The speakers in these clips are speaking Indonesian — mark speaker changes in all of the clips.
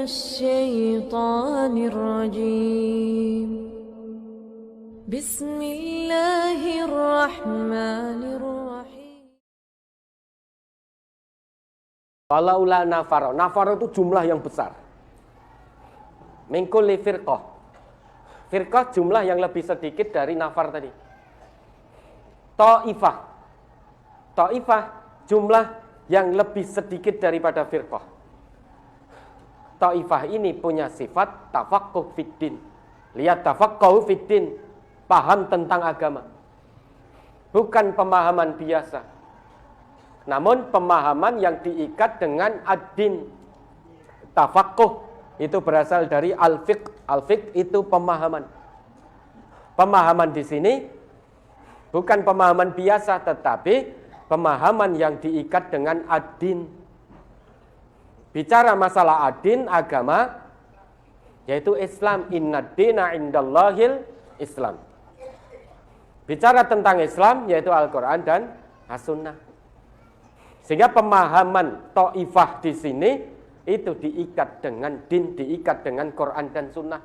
Speaker 1: الشيطان الرجيم بسم الله الرحمن الرحيم.
Speaker 2: Walaula nafaro. Nafaro itu jumlah yang besar. Min kulli firqah. Firqah jumlah yang lebih sedikit dari nafar tadi. Ta'ifah. Ta'ifah jumlah yang lebih sedikit daripada firqah. Ta'ifah ini punya sifat tafaqquh fiddin. Lihat tafaqquh fiddin, paham tentang agama. Bukan pemahaman biasa. Namun pemahaman yang diikat dengan ad-din. Tafaqquh itu berasal dari al-fiqh. Al-fiqh itu pemahaman. Pemahaman di sini bukan pemahaman biasa, tetapi pemahaman yang diikat dengan ad-din. Bicara masalah ad-din, agama, yaitu Islam. Innad dina indallahil Islam. Bicara tentang Islam, yaitu Al-Quran dan As-Sunnah. Sehingga pemahaman ta'ifah di sini itu diikat dengan din, diikat dengan Quran dan Sunnah.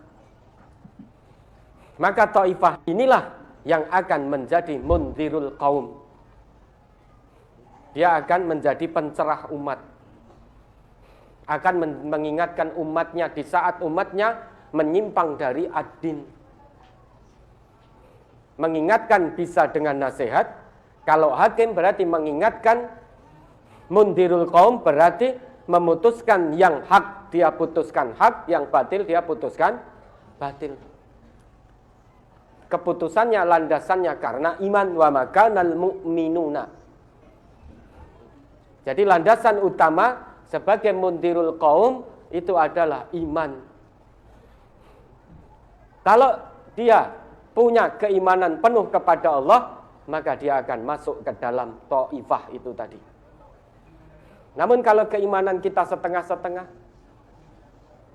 Speaker 2: Maka ta'ifah inilah yang akan menjadi mundhirul qaum. Dia akan menjadi pencerah umat. Akan mengingatkan umatnya di saat umatnya menyimpang dari ad-din. Mengingatkan bisa dengan nasihat. Kalau hakim berarti mengingatkan. Mundhirul qaum berarti memutuskan yang hak dia putuskan hak, yang batil dia putuskan batil. Keputusannya, landasannya karena iman. Wa makanal mu'minuna. Jadi landasan utama sebagai mundhirul qaum itu adalah iman. Kalau dia punya keimanan penuh kepada Allah, maka dia akan masuk ke dalam ta'ifah itu tadi. Namun kalau keimanan kita setengah-setengah,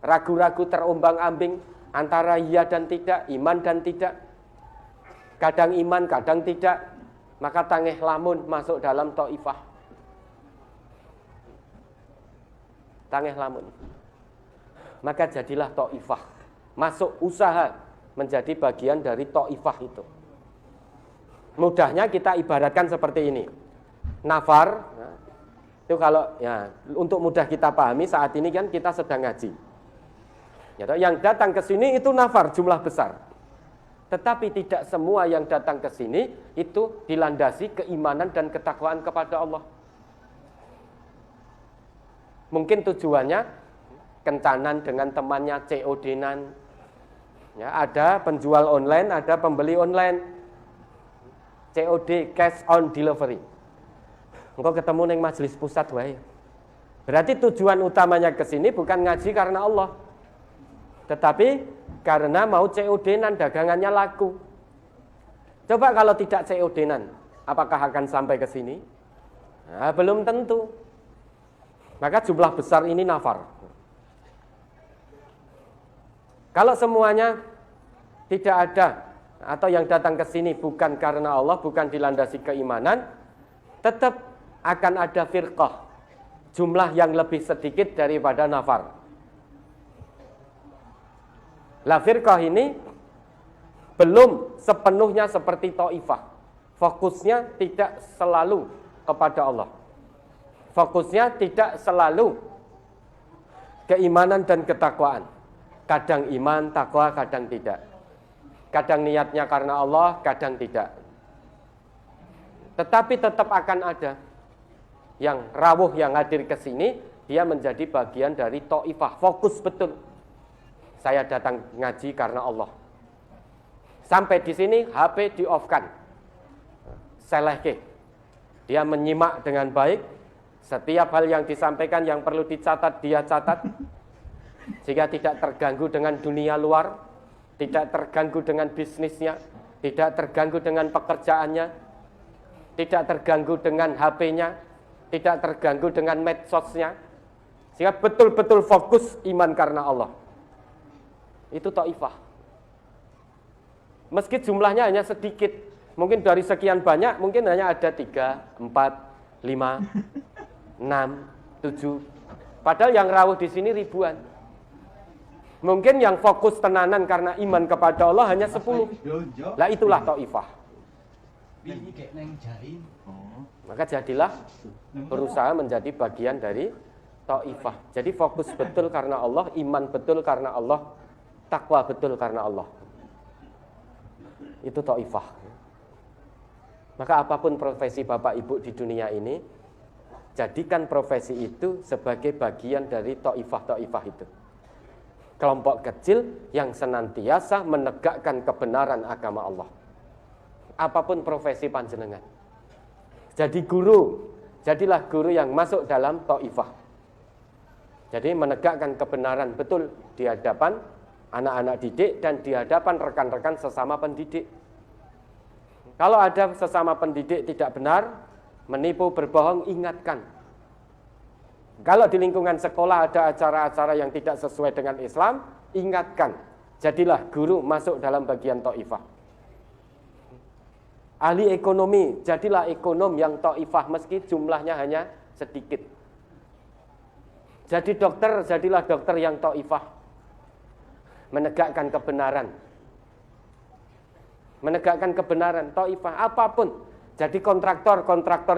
Speaker 2: ragu-ragu, terombang-ambing antara iya dan tidak, iman dan tidak, kadang iman, kadang tidak, maka tangeh lamun masuk dalam ta'ifah. Tangeh lamun. Maka jadilah ta'ifah. Masuk usaha menjadi bagian dari ta'ifah itu. Mudahnya kita ibaratkan seperti ini. Nafar, itu kalau ya untuk mudah kita pahami, saat ini kan kita sedang ngaji. Ya, yang datang ke sini itu nafar, jumlah besar. Tetapi tidak semua yang datang ke sini itu dilandasi keimanan dan ketakwaan kepada Allah. Mungkin tujuannya kencanan dengan temannya, COD-nan. Ya, ada penjual online, ada pembeli online. COD, cash on delivery. Engkau ketemu neng majelis pusat wae. Berarti tujuan utamanya ke sini bukan ngaji karena Allah, tetapi karena mau COD-nan, dagangannya laku. Coba kalau tidak COD-nan, apakah akan sampai ke sini? Nah, belum tentu. Maka jumlah besar ini nafar. Kalau semuanya tidak ada atau yang datang ke sini bukan karena Allah, bukan dilandasi keimanan, tetap akan ada firqah, jumlah yang lebih sedikit daripada nafar. Lah firqah ini belum sepenuhnya seperti ta'ifah. Fokusnya tidak selalu kepada Allah. Fokusnya tidak selalu keimanan dan ketakwaan. Kadang iman, takwa, kadang tidak. Kadang niatnya karena Allah, kadang tidak. Tetapi tetap akan ada yang rawuh, yang hadir ke sini, dia menjadi bagian dari ta'ifah. Fokus betul. Saya datang ngaji karena Allah. Sampai di sini HP di-off-kan. Selehke. Dia menyimak dengan baik. Setiap hal yang disampaikan yang perlu dicatat, dia catat. Sehingga tidak terganggu dengan dunia luar, tidak terganggu dengan bisnisnya, tidak terganggu dengan pekerjaannya, tidak terganggu dengan HP-nya, tidak terganggu dengan medsosnya. Sehingga betul-betul fokus iman karena Allah. Itu ta'ifah. Meski jumlahnya hanya sedikit, mungkin dari sekian banyak, mungkin hanya ada 3, 4, 5, 6, 7. Padahal yang rawuh di sini ribuan. Mungkin yang fokus tenanan karena iman kepada Allah hanya 10. Lah itulah Taifah. Maka jadilah berusaha menjadi bagian dari Taifah. Jadi fokus betul karena Allah, iman betul karena Allah, takwa betul karena Allah. Itu Taifah. Maka apapun profesi Bapak Ibu di dunia ini, jadikan profesi itu sebagai bagian dari Taifah itu. Kelompok kecil yang senantiasa menegakkan kebenaran agama Allah. Apapun profesi panjenengan. Jadi guru, jadilah guru yang masuk dalam Taifah. Jadi menegakkan kebenaran betul di hadapan anak-anak didik dan di hadapan rekan-rekan sesama pendidik. Kalau ada sesama pendidik tidak benar, menipu, berbohong, ingatkan. Kalau di lingkungan sekolah ada acara-acara yang tidak sesuai dengan Islam, ingatkan. Jadilah guru masuk dalam bagian Taifah. Ahli ekonomi, jadilah ekonom yang Taifah meski jumlahnya hanya sedikit. Jadi dokter, jadilah dokter yang Taifah. Menegakkan kebenaran. Menegakkan kebenaran, Taifah, apapun. Jadi kontraktor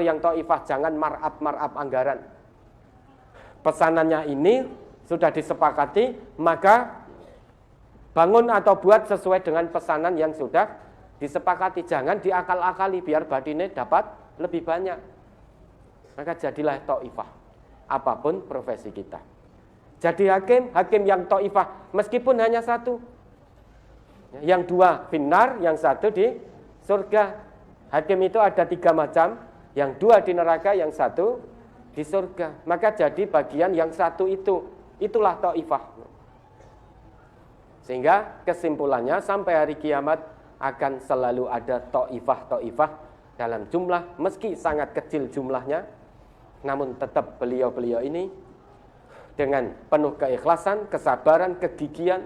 Speaker 2: yang Taifah, jangan markup anggaran. Pesanannya ini sudah disepakati, maka bangun atau buat sesuai dengan pesanan yang sudah disepakati. Jangan diakal-akali biar badine dapat lebih banyak. Maka jadilah Taifah, apapun profesi kita. Jadi hakim yang Taifah, meskipun hanya satu. Yang 2 finnar, yang 1 di surga. Hakim itu ada 3 macam, yang 2 di neraka, yang 1 di surga. Maka jadi bagian yang 1 itu. Itulah Taifah. Sehingga kesimpulannya sampai hari kiamat akan selalu ada Taifah dalam jumlah, meski sangat kecil jumlahnya, namun tetap beliau-beliau ini dengan penuh keikhlasan, kesabaran, kegigihan,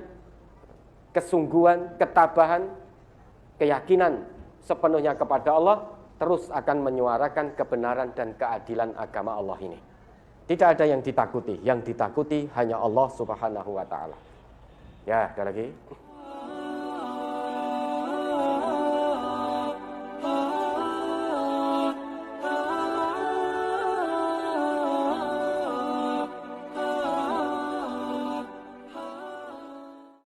Speaker 2: kesungguhan, ketabahan, keyakinan sepenuhnya kepada Allah, terus akan menyuarakan kebenaran dan keadilan agama Allah ini. Tidak ada yang ditakuti. Yang ditakuti hanya Allah Subhanahu wa ta'ala. Ya, ada lagi.